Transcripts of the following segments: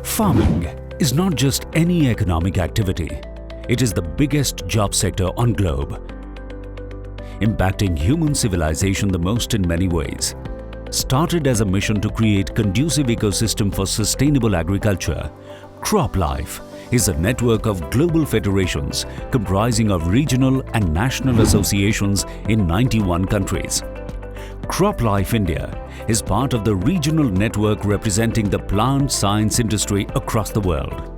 Farming is not just any economic activity. It is the biggest job sector on globe, impacting human civilization the most in many ways. Started as a mission to create conducive ecosystem for sustainable agriculture, CropLife is a network of global federations comprising of regional and national associations in 91 countries. CropLife India is part of the regional network representing the plant science industry across the world.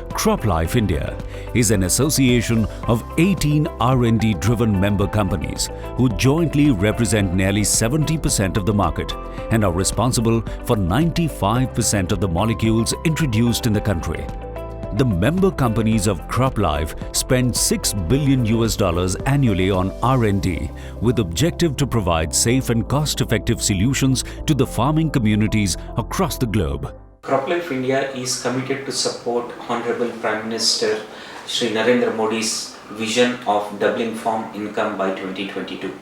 CropLife India is an association of 18 R&D driven member companies who jointly represent nearly 70% of the market and are responsible for 95% of the molecules introduced in the country. The member companies of CropLife spend $6 billion annually on R&D with objective to provide safe and cost-effective solutions to the farming communities across the globe. CropLife India is committed to support Honorable Prime Minister Shri Narendra Modi's vision of doubling farm income by 2022.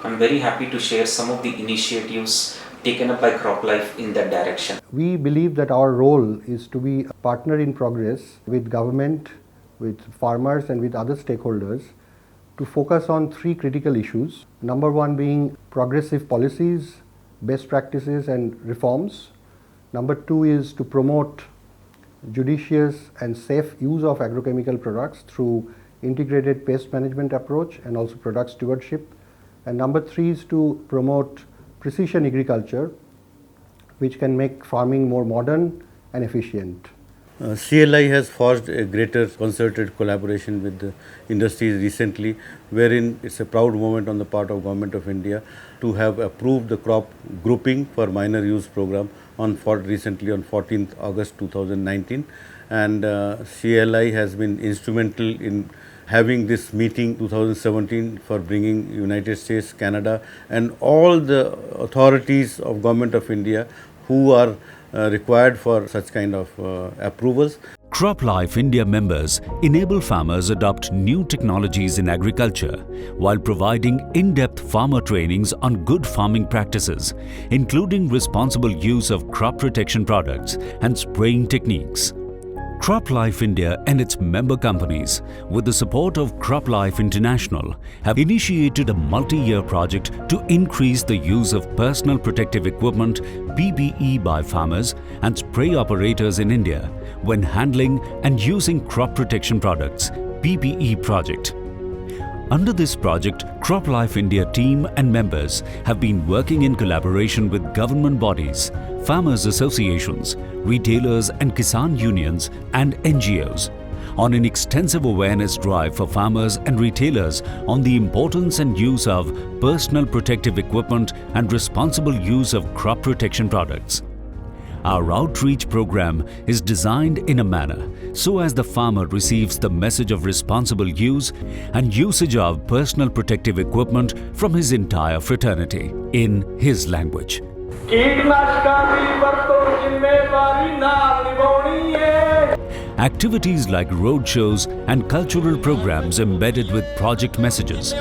I'm very happy to share some of the initiatives taken up by CropLife in that direction. We believe that our role is to be a partner in progress with government, with farmers and with other stakeholders to focus on three critical issues. Number one being progressive policies, best practices and reforms. Number two is to promote judicious and safe use of agrochemical products through integrated pest management approach and also product stewardship. And number three is to promote precision agriculture, which can make farming more modern and efficient. CLI has forged a greater concerted collaboration with the industries recently, wherein it's a proud moment on the part of Government of India to have approved the crop grouping for minor use program recently on 14th August 2019, and CLI has been instrumental in having this meeting 2017 for bringing United States, Canada and all the authorities of Government of India who are required for such kind of approvals. CropLife India members enable farmers adopt new technologies in agriculture while providing in-depth farmer trainings on good farming practices, including responsible use of crop protection products and spraying techniques. CropLife India and its member companies, with the support of CropLife International, have initiated a multi-year project to increase the use of personal protective equipment (PPE) by farmers and spray operators in India when handling and using crop protection products (PPE) project. Under this project, CropLife India team and members have been working in collaboration with government bodies, farmers associations, retailers and Kisan unions and NGOs on an extensive awareness drive for farmers and retailers on the importance and use of personal protective equipment and responsible use of crop protection products. Our outreach program is designed in a manner so as the farmer receives the message of responsible use and usage of personal protective equipment from his entire fraternity in his language. Activities like road shows and cultural programs embedded with project messages.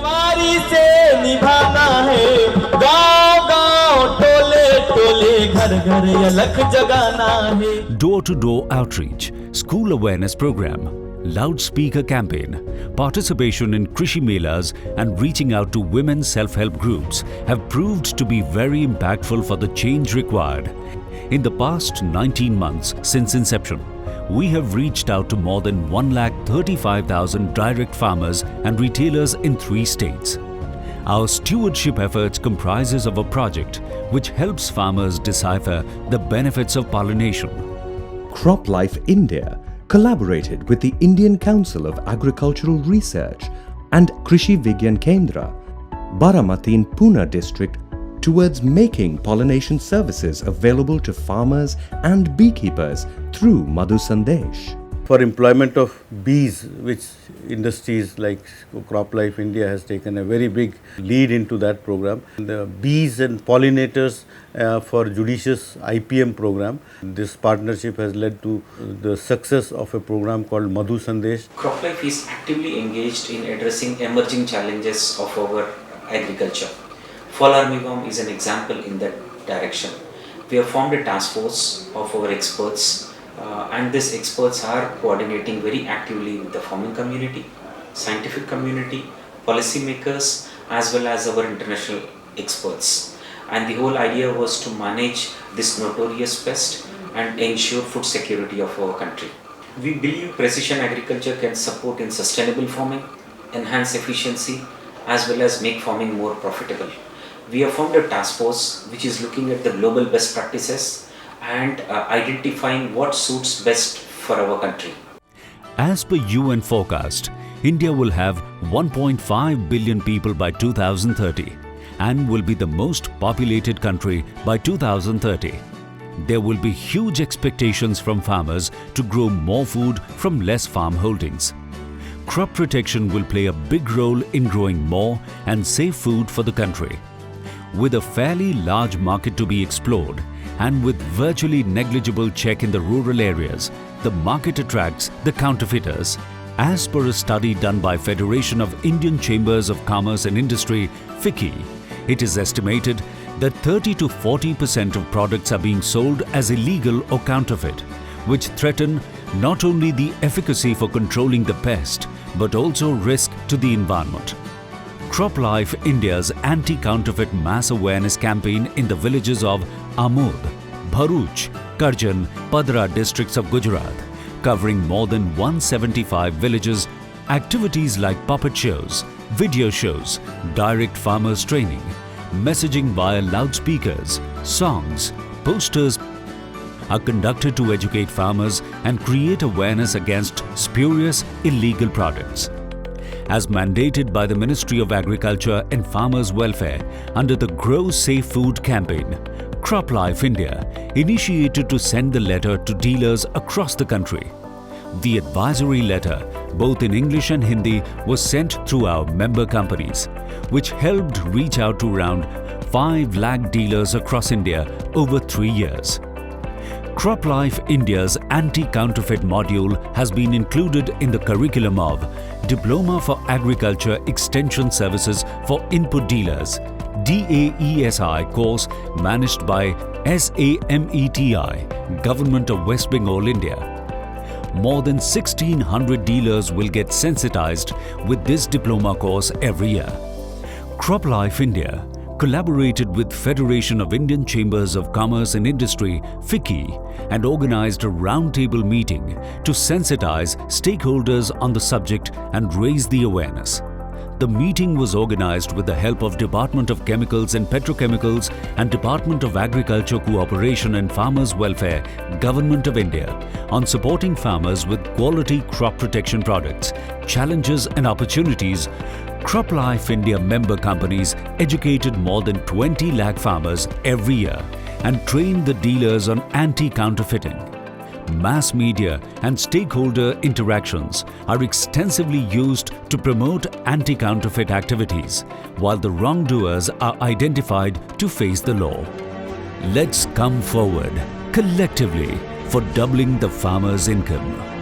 Door-to-door outreach, school awareness program, loudspeaker campaign, participation in Krishi Melas and reaching out to women's self-help groups have proved to be very impactful for the change required. In the past 19 months since inception, we have reached out to more than 135,000 direct farmers and retailers in 3 states. Our stewardship efforts comprises of a project which helps farmers decipher the benefits of pollination. CropLife India collaborated with the Indian Council of Agricultural Research and Krishi Vigyan Kendra, Baramati in Pune district, towards making pollination services available to farmers and beekeepers through Madhu Sandesh. For employment of bees, which industries like CropLife India has taken a very big lead into that program. The bees and pollinators for judicious IPM program. This partnership has led to the success of a program called Madhu Sandesh. CropLife is actively engaged in addressing emerging challenges of our agriculture. Fall armyworm is an example in that direction. We have formed a task force of our experts And these experts are coordinating very actively with the farming community, scientific community, policymakers, as well as our international experts. And the whole idea was to manage this notorious pest and ensure food security of our country. We believe precision agriculture can support in sustainable farming, enhance efficiency, as well as make farming more profitable. We have formed a task force which is looking at the global best practices and identifying what suits best for our country. As per UN forecast, India will have 1.5 billion people by 2030 and will be the most populated country by 2030. There will be huge expectations from farmers to grow more food from less farm holdings. Crop protection will play a big role in growing more and safe food for the country. With a fairly large market to be explored and with virtually negligible check in the rural areas, the market attracts the counterfeiters. As per a study done by Federation of Indian Chambers of Commerce and Industry, FICCI, it is estimated that 30 to 40% of products are being sold as illegal or counterfeit, which threaten not only the efficacy for controlling the pest, but also risk to the environment. CropLife India's anti-counterfeit mass awareness campaign in the villages of Amod, Bharuch, Karjan, Padra districts of Gujarat, covering more than 175 villages, activities like puppet shows, video shows, direct farmers training, messaging via loudspeakers, songs, posters are conducted to educate farmers and create awareness against spurious illegal products. As mandated by the Ministry of Agriculture and Farmers' Welfare under the Grow Safe Food campaign, CropLife India initiated to send the letter to dealers across the country. The advisory letter, both in English and Hindi, was sent through our member companies, which helped reach out to around 5 lakh dealers across India over 3 years. CropLife India's anti-counterfeit module has been included in the curriculum of Diploma for Agriculture Extension Services for Input Dealers, DAESI course managed by SAMETI, Government of West Bengal, India. More than 1,600 dealers will get sensitized with this diploma course every year. CropLife India collaborated with Federation of Indian Chambers of Commerce and Industry, FICCI, and organized a roundtable meeting to sensitize stakeholders on the subject and raise the awareness. The meeting was organized with the help of Department of Chemicals and Petrochemicals and Department of Agriculture Cooperation and Farmers' Welfare, Government of India, on supporting farmers with quality crop protection products, challenges and opportunities. CropLife India member companies educated more than 20 lakh farmers every year and trained the dealers on anti-counterfeiting. Mass media and stakeholder interactions are extensively used to promote anti-counterfeit activities, while the wrongdoers are identified to face the law. Let's come forward collectively for doubling the farmers' income.